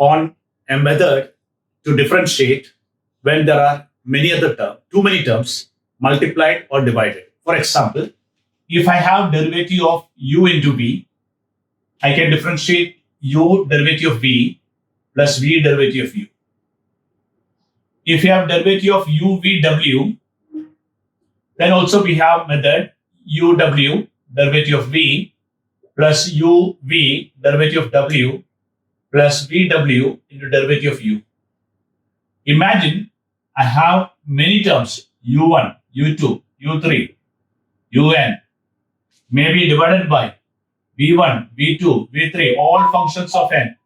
on a method to differentiate when there are too many terms multiplied or divided. For example, if I have derivative of u into v, I can differentiate u derivative of v plus v derivative of u. If you have derivative of u v w, then also we have method u w derivative of v plus u v derivative of w plus v w into derivative of u. Imagine I have many terms u1, u2, u3, un may be divided by v1, v2, v3, all functions of n.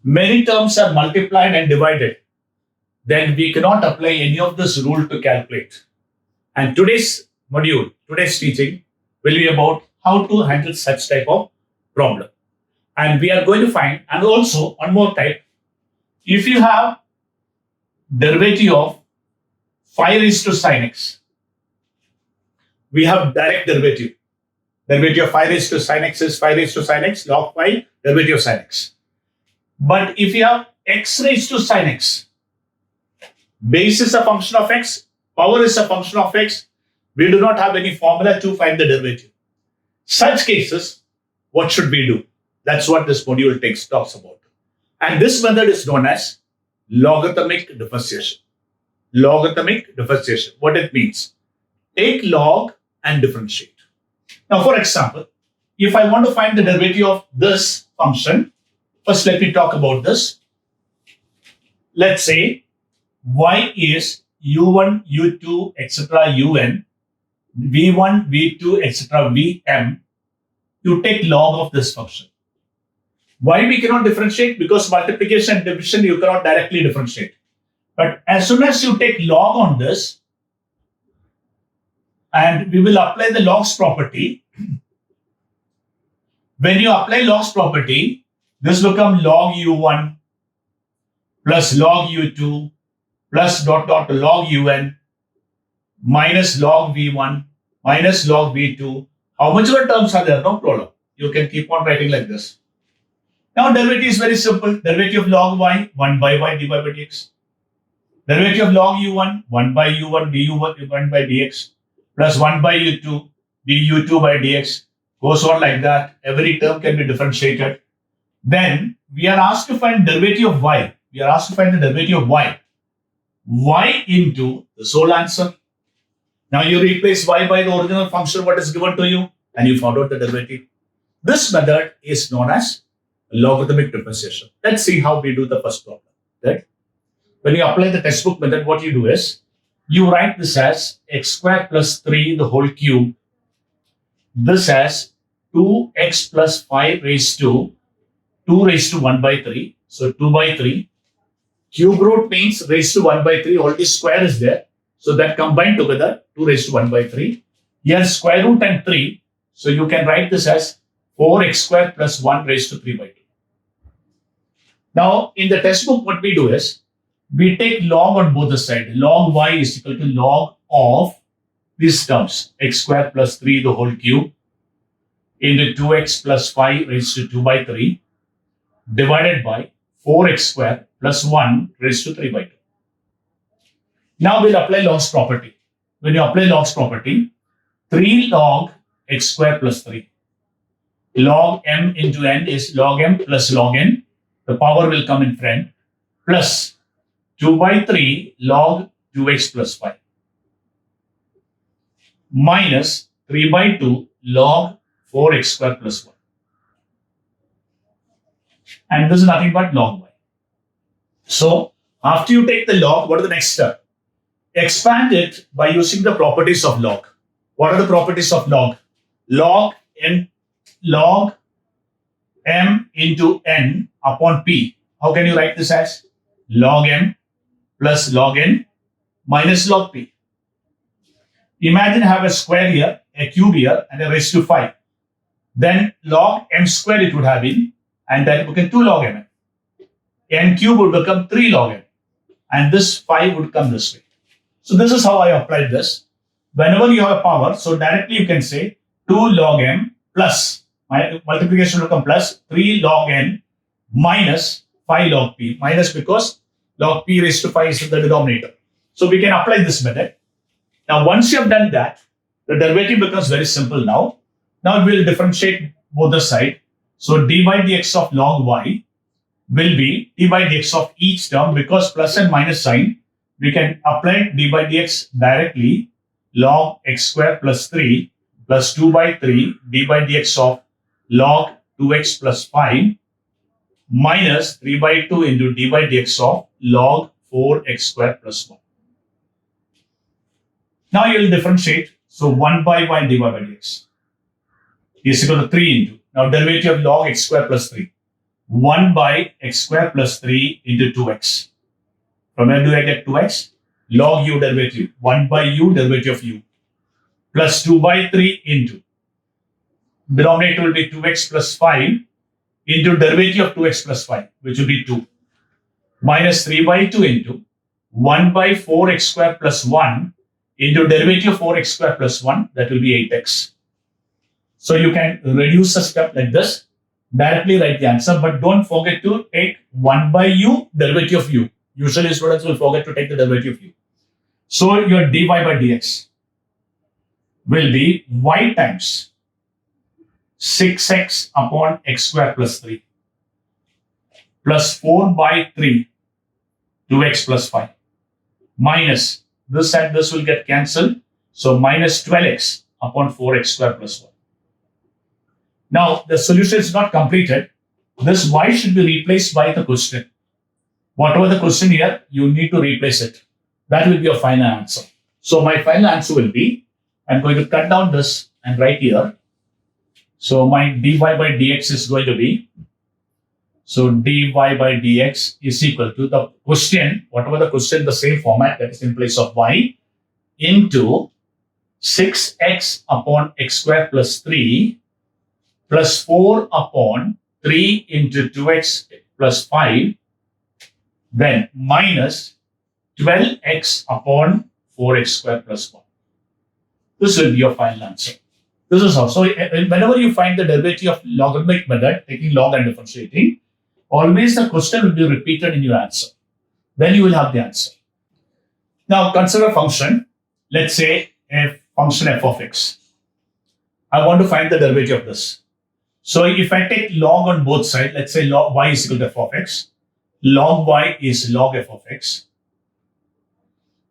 Many terms are multiplied and divided. Then we cannot apply any of this rule to calculate. And today's module, today's teaching will be about how to handle such type of problem. And we are going to find, and also one more type, if you have derivative of 5 raised to sin x, we have direct derivative. Derivative of 5 raised to sin x is 5 raised to sin x log 5 derivative of sin x. But if you have x raised to sin x, base is a function of x, power is a function of x, we do not have any formula to find the derivative. Such cases, what should we do? That's what this module talks about. And this method is known as logarithmic differentiation. Logarithmic differentiation. What it means? Take log and differentiate. Now, for example, if I want to find the derivative of this function, first let me talk about this. Let's say y is u1, u2, etc. un, v1, v2, etc. vm. You take log of this function. Why we cannot differentiate? Because multiplication and division you cannot directly differentiate. But as soon as you take log on this, and we will apply the logs property. When you apply logs property, this becomes log u1 plus log u2 plus dot dot log un minus log v1 minus log v2. How much of terms are there? No problem. You can keep on writing like this. Now derivative is very simple. Derivative of log y, 1 by y dy by dx. Derivative of log u1, 1 by u1 du1 by dx plus 1 by u2 du2 by dx. Goes on like that. Every term can be differentiated. Then we are asked to find derivative of y. We are asked to find the derivative of y. Y into the sole answer. Now you replace y by the original function what is given to you and you found out the derivative. This method is known as logarithmic differentiation. Let's see how we do the first problem. Right? When you apply the textbook method, what you do is you write this as x squared plus 3 the whole cube. This as 2x plus 5 raised to 2 raised to 1 by 3. So 2 by 3. Cube root means raised to 1 by 3. Already square is there. So that combined together 2 raised to 1 by 3. Here square root and 3. So you can write this as 4x squared plus 1 raised to 3 by 2. Now in the textbook what we do is we take log on both the sides. Log y is equal to log of these terms. X squared plus 3 the whole cube into 2x plus 5 raised to 2 by 3 divided by 4x squared plus 1 raised to 3 by 2. Now we'll apply log's property. When you apply log's property, 3 log x squared plus 3. Log m into n is log m plus log n. The power will come in front plus 2 by 3 log 2x plus 5 minus 3 by 2 log 4x squared plus 1. And this is nothing but log y. So after you take the log, what are the next step? Expand it by using the properties of log. What are the properties of log? Log m into n upon p. How can you write this as? Log m plus log n minus log p. Imagine I have a square here, a cube here, and a raised to 5. Then log m squared it would have been, and then become 2 log m. N cube would become 3 log m. And this 5 would come this way. So this is how I applied this. Whenever you have a power, so directly you can say 2 log m plus, my multiplication will come plus 3 log n minus 5 log p, minus because log p raised to 5 is in the denominator. So we can apply this method. Now, once you have done that, the derivative becomes very simple now. Now we'll differentiate both the side. So dy dx of log y will be dy dx of each term, because plus and minus sign, we can apply dy dx directly, log x square plus 3 plus 2 by 3 dy dx of log 2x plus 5 minus 3 by 2 into dy dx of log 4x square plus 1. Now you will differentiate. So 1 by y dy by dx is equal to 3 into. Now derivative of log x square plus 3. 1 by x square plus 3 into 2x. From where do I get 2x? Log u derivative. 1 by u derivative of u. Plus 2 by 3 into. Denominator will be 2x plus 5 into derivative of 2x plus 5, which will be 2. Minus 3 by 2 into 1 by 4x square plus 1 into derivative of 4x square plus 1, that will be 8x. So you can reduce a step like this, directly write the answer, but don't forget to take 1 by u derivative of u. Usually students will forget to take the derivative of u. So your dy by dx will be y times 6x upon x square plus 3 plus 4 by 3 2x plus 5 minus this and this will get cancelled. So minus 12x upon 4x square plus 1. Now the solution is not completed. This y should be replaced by the question. Whatever the question here, you need to replace it. That will be your final answer. So my final answer will be, I'm going to cut down this and write here. So my dy by dx is going to be, so dy by dx is equal to the question, whatever the question, the same format, that is in place of y, into 6x upon x square plus 3 plus 4 upon 3 into 2x plus 5, then minus 12x upon 4x square plus 1. This will be your final answer. This is how. So whenever you find the derivative of logarithmic method, taking log and differentiating, always the question will be repeated in your answer. Then you will have the answer. Now consider a function. Let's say a function f of x. I want to find the derivative of this. So if I take log on both sides, let's say log y is equal to f of x. Log y is log f of x.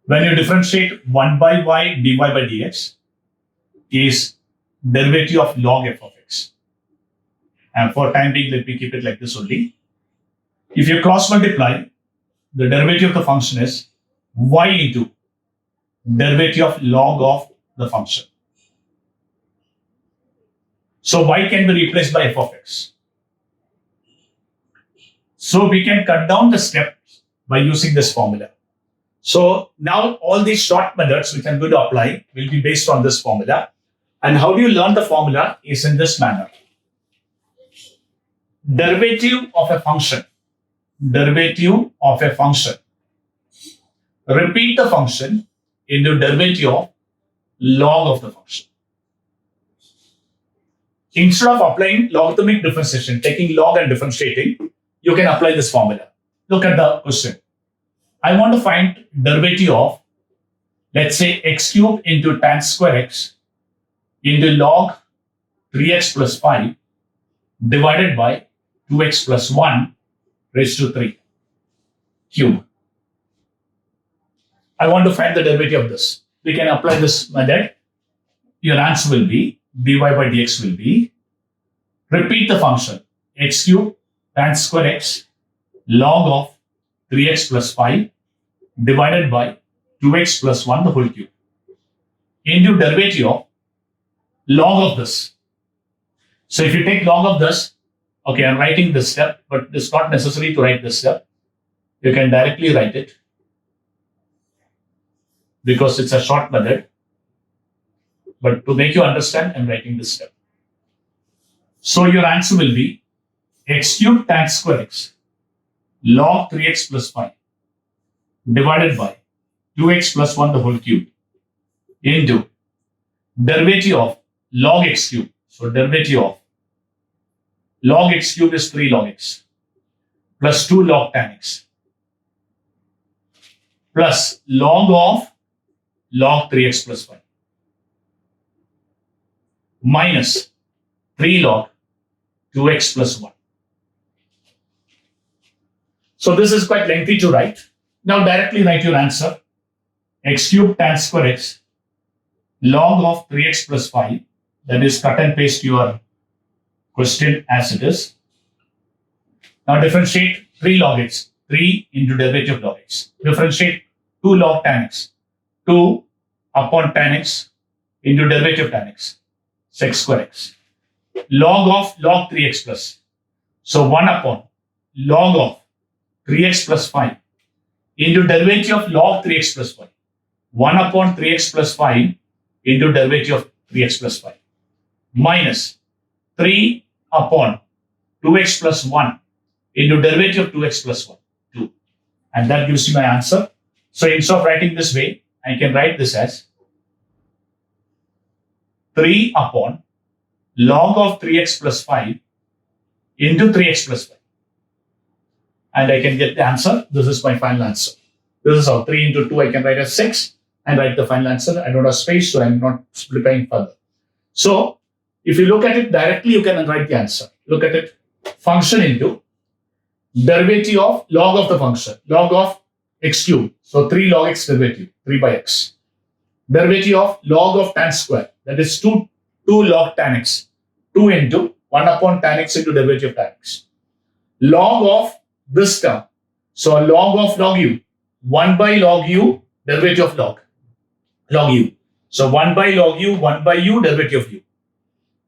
When you differentiate 1 by y dy by dx is derivative of log f of x. And for time being, let me keep it like this only. If you cross multiply, the derivative of the function is y into derivative of log of the function. So y can be replaced by f of x. So we can cut down the steps by using this formula. So now all these short methods which I'm going to apply will be based on this formula. And how do you learn the formula is in this manner. Derivative of a function. Derivative of a function. Repeat the function into derivative of log of the function. Instead of applying logarithmic differentiation, taking log and differentiating, you can apply this formula. Look at the question. I want to find derivative of, let's say, x cubed into tan square x into log 3x plus 5 divided by 2x plus 1 raised to 3 cube. I want to find the derivative of this. We can apply this method. Your answer will be, dy by dx will be, repeat the function, x cubed tan square x log of 3x plus 5 divided by 2x plus 1 the whole cube into derivative of log of this. So if you take log of this, okay, I'm writing this step, but it's not necessary to write this step. You can directly write it because it's a short method. But to make you understand, I'm writing this step. So your answer will be x cubed tan square x log 3x plus 5 divided by 2x plus 1 the whole cube into derivative of log x cube. So derivative of log x cube is 3 log x plus 2 log tan x plus log of log 3x plus 5 minus 3 log 2x plus 1. So this is quite lengthy to write. Now directly write your answer. X cubed tan square x log of 3x plus 5. That is, cut and paste your question as it is. Now differentiate 3 log x. 3 into derivative of log x. Differentiate 2 log tan x. 2 upon tan x into derivative of tan x. Sec square x. Log of log 3x plus. So 1 upon log of 3x plus 5 into derivative of log 3x plus 5. 1 upon 3x plus 5 into derivative of 3x plus 5 minus 3 upon 2x plus 1 into derivative of 2x plus 1, 2. And that gives you my answer. So instead of writing this way, I can write this as 3 upon log of 3x plus 5 into 3x plus 5. And I can get the answer. This is my final answer. This is how 3 into 2 I can write as 6 and write the final answer. I don't have space, so I'm not simplifying further. So if you look at it directly, you can write the answer. Look at it. Function into derivative of log of the function, log of x cubed. So 3 log x derivative, 3 by x. Derivative of log of tan square, that is 2 log tan x. 2 into 1 upon tan x into derivative of tan x. Log of this term. So log of log u. 1 by log u, derivative of log u. So 1 by log u, 1 by u, derivative of u.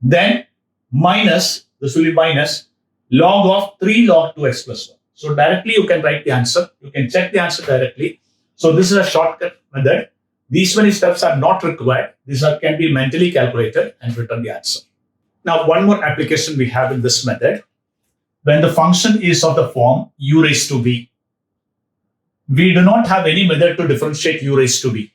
Then minus, this will be minus log of 3 log 2x plus 1. So directly you can write the answer. You can check the answer directly. So this is a shortcut method. These many steps are not required. These can be mentally calculated and return the answer. Now, one more application we have in this method. When the function is of the form u raised to b, we do not have any method to differentiate u raised to b.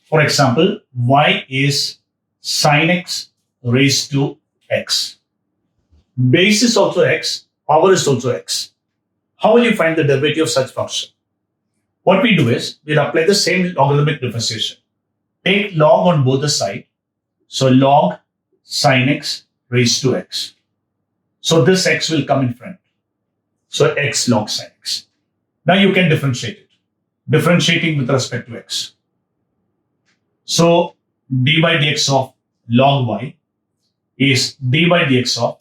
For example, y is sin x raised to x. Base is also x, power is also x. How will you find the derivative of such function? What we do is, we'll apply the same logarithmic differentiation. Take log on both the sides. So log sin x raised to x. So this x will come in front. So x log sin x. Now you can differentiate it. Differentiating with respect to x. So d by dx of log y is d by dx of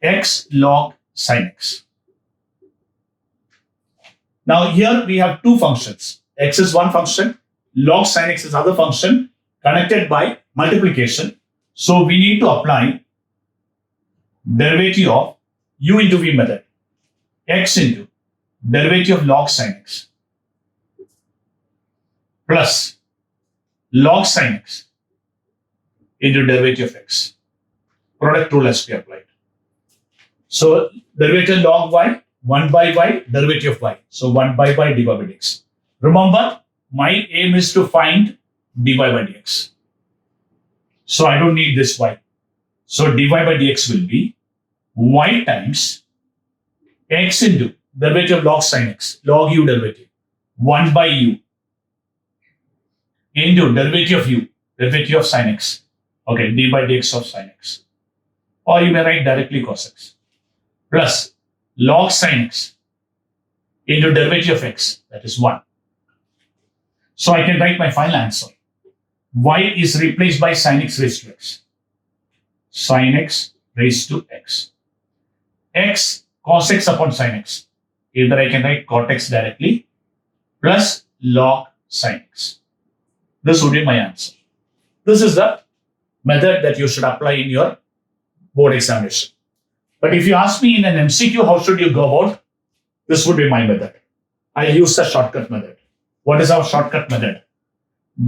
x log sin x. Now here we have two functions. X is one function, log sin x is other function, connected by multiplication. So we need to apply derivative of u into v method. X into derivative of log sin x plus log sin x into derivative of x. Product rule has to be applied. So derivative log y, 1 by y, derivative of y. So 1 by y dy by dx. Remember, my aim is to find dy by dx. So I don't need this y. So dy by dx will be y times x into derivative of log sin x, log u derivative, 1 by u into derivative of u, derivative of sin x. Okay, d by dx of sin x. Or you may write directly cos x. Plus log sin x into derivative of x, that is 1. So I can write my final answer. Y is replaced by sin x raised to x. Sin x raised to x. X cos x upon sin x. Either I can write cot x directly plus log sin x. This would be my answer. This is the method that you should apply in your board examination. But if you ask me in an MCQ, how should you go about? This would be my method. I use the shortcut method. What is our shortcut method?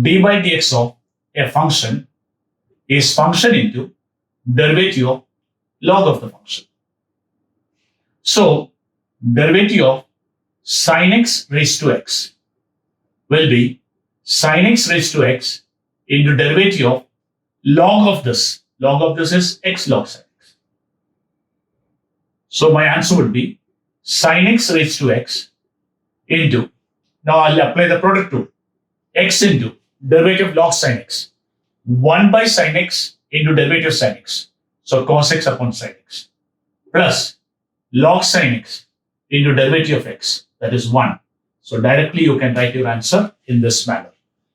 D by dx of a function is function into derivative of log of the function. So, derivative of sin x raised to x will be sin x raised to x into derivative of log of this. Log of this is x log sin x. So, my answer would be sin x raised to x into, now I'll apply the product rule, x into derivative log sin x, 1 by sin x into derivative sin x, so cos x upon sin x, plus log sin x into derivative of x, that is 1. So directly you can write your answer in this manner.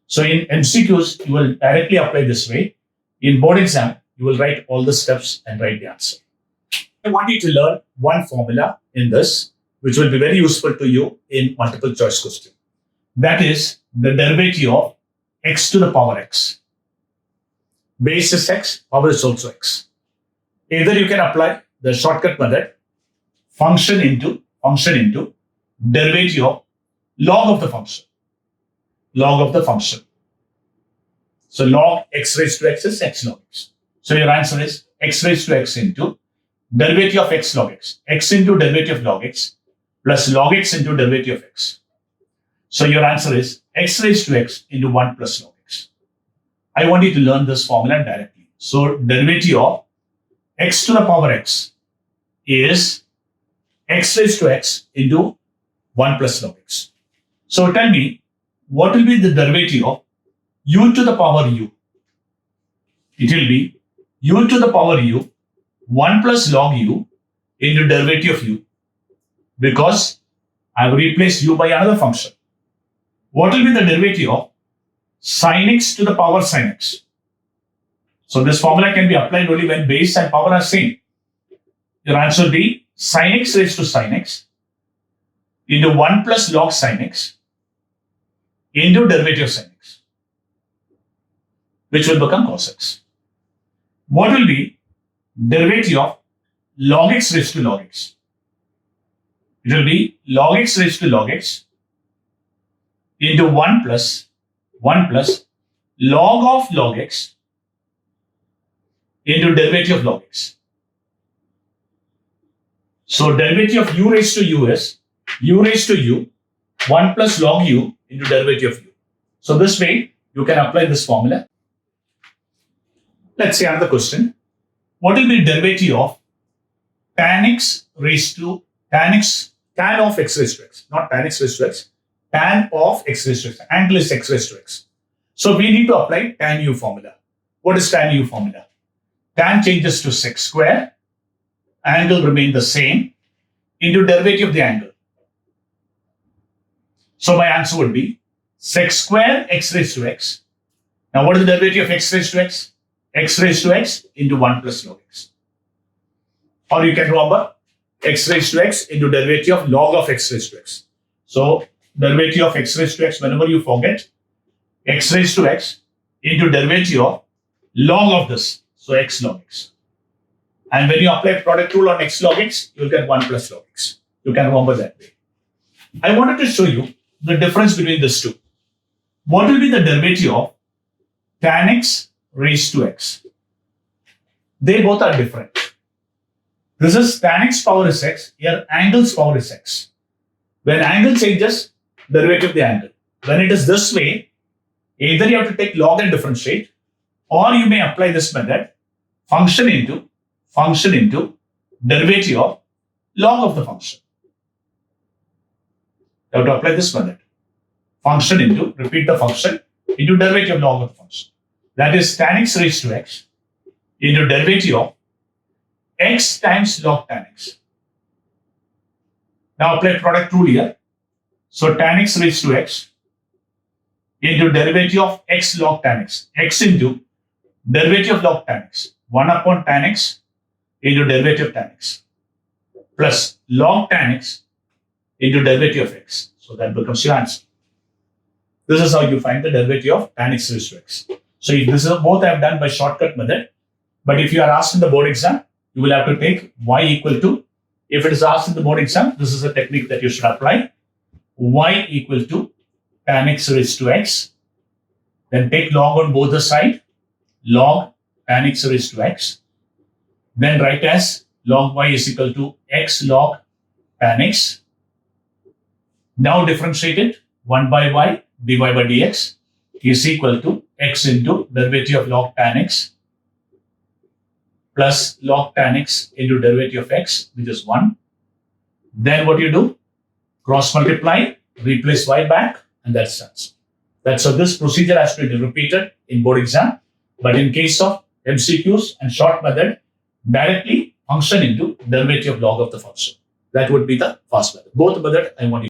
So in MCQs, you will directly apply this way. In board exam, you will write all the steps and write the answer. I want you to learn one formula in this, which will be very useful to you in multiple choice question. That is the derivative of x to the power x. Base is x, power is also x. Either you can apply the shortcut method, function into derivative of log of the function. Log of the function. So log x raised to x is x log x. So your answer is x raised to x into derivative of x log x. X into derivative of log x plus log x into derivative of x. So your answer is x raised to x into 1 plus log x. I want you to learn this formula directly. So derivative of x to the power x is x raised to x into 1 plus log x. So tell me, what will be the derivative of u to the power u? It will be u to the power u 1 plus log u into derivative of u, because I have replaced u by another function. What will be the derivative of sin x to the power sin x? So this formula can be applied only when base and power are same. Your answer will be sin x raised to sin x into 1 plus log sin x into derivative of sin x, which will become cos x. What will be derivative of log x raised to log x? It will be log x raised to log x into 1 plus log of log x into derivative of log x. So derivative of u raised to u is u raised to u 1 plus log u into derivative of u. So this way you can apply this formula. Let's see another question. What will be derivative of tan x raised to tan of x raised to x, not tan x raised to x, tan of x raised to x. Angle is x raised to x. So we need to apply tan u formula. What is tan u formula? Tan changes to sec square, angle remain the same, into derivative of the angle. So my answer would be sec square x raised to x. Now what is the derivative of x raised to x? X raised to x into 1 plus log x. Or you can remember x raised to x into derivative of log of x raised to x. So derivative of x raised to x, whenever you forget, x raised to x into derivative of log of this. So x log x. And when you apply product rule on x log x, you'll get 1 plus log x. You can remember that way. I wanted to show you the difference between these two. What will be the derivative of tan x raised to x? They both are different. This is tan x power is x, here angle's power is x. When angle changes, derivative of the angle. When it is this way, either you have to take log and differentiate, or you may apply this method, function into derivative of log of the function. You have to apply this method. Function into, repeat the function, into derivative of log of the function. That is tan x raised to x into derivative of x times log tan x. Now apply product rule here. So tan x raised to x into derivative of x log tan x. X into derivative of log tan x. 1 upon tan x into derivative of tan x. Plus log tan x into derivative of x. So that becomes your answer. This is how you find the derivative of tan x raised to x. So if this is both I have done by shortcut method. But if you are asked in the board exam, you will have to take y equal to, if it is asked in the board exam, this is a technique that you should apply. Y equal to tan x raised to x. Then take log on both the side. Log tan x raised to x. Then write as log y is equal to x log tan x. Now differentiate it. 1 by y dy by dx is equal to x into derivative of log tan x plus log tan x into derivative of x, which is 1. Then what you do? Cross multiply, replace y back, and that's answer. That's so this procedure has to be repeated in board exam. But in case of MCQs and short method, directly function into derivative log of the function. That would be the fast method. Both method I want you